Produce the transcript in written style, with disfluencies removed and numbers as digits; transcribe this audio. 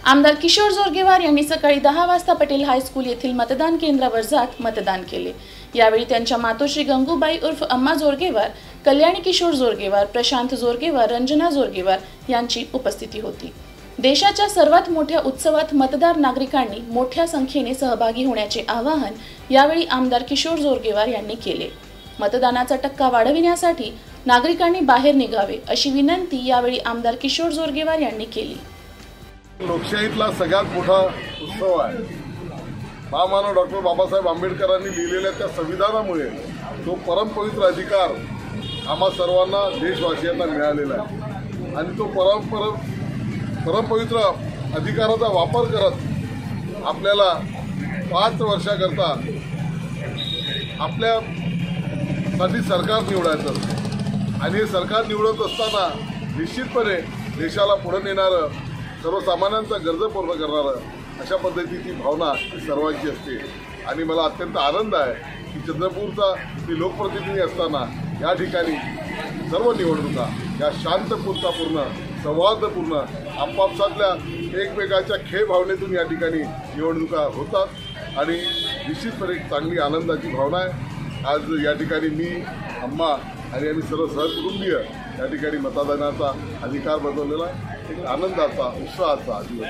आमदार किशोर जोरगेवार यांनी सकाळी 10 वाजता पटेल हायस्कूल येथील मतदान केंद्रावर जात मतदान केले। यावेळी त्यांच्या मातोश्री गंगूबाई उर्फ अम्मा जोरगेवार, कल्याणी किशोर जोरगेवार, प्रशांत जोरगेवार, रंजना जोरगेवार यांची उपस्थिती होती। देशाच्या सर्वात मोठ्या उत्सवात मतदार नागरिकांनी मोठ्या संख्येने सहभागी होण्याचे आवाहन यावेळी आमदार किशोर जोरगेवार यांनी केले। मतदानाचा टक्का वाढविण्यासाठी नागरिकांनी बाहेर निघावे अशी विनंती यावेळी आमदार किशोर जोरगेवार यांनी केली। लोकशाहीतला सगळ्यात मोठा उत्सव आहे। महामानव डॉक्टर बाबासाहेब आंबेडकरांनी लिहिलेल्या त्या संविधानामुळे तो परमपवित्र अधिकार आम्हा सर्वांना देशवासियांना मिळालेला आहे आणि तो परमपवित्र अधिकाराचा वापर करत आपल्याला 5 वर्षाकरता आपल्यासाठी सरकार निवडायचं असतं आणि हे सरकार निवडत असताना निश्चितपणे देशाला पुढे नेणारं, सर्वसामान्यांचा गरजा पूर्ण करणारं अशा पद्धतीची भावना सर्वांची असते आणि मला अत्यंत आनंद आहे की चंद्रपूरचा मी लोकप्रतिनिधी असताना या ठिकाणी सर्व निवडणुका या शांतपूर्ण, संवादपूर्ण, आपापसातल्या एकमेकाच्या खेळ भावनेतून या ठिकाणी निवडणुका होतात आणि निश्चितपणे एक चांगली आनंदाची भावना आहे। आज या ठिकाणी मी, अम्मा आणि आम्ही सर्व सहकुटुंबीय या ठिकाणी मतदानाचा अधिकार बजावलेला आहे। एक आनंदाचा, उत्साहाचा दिवस।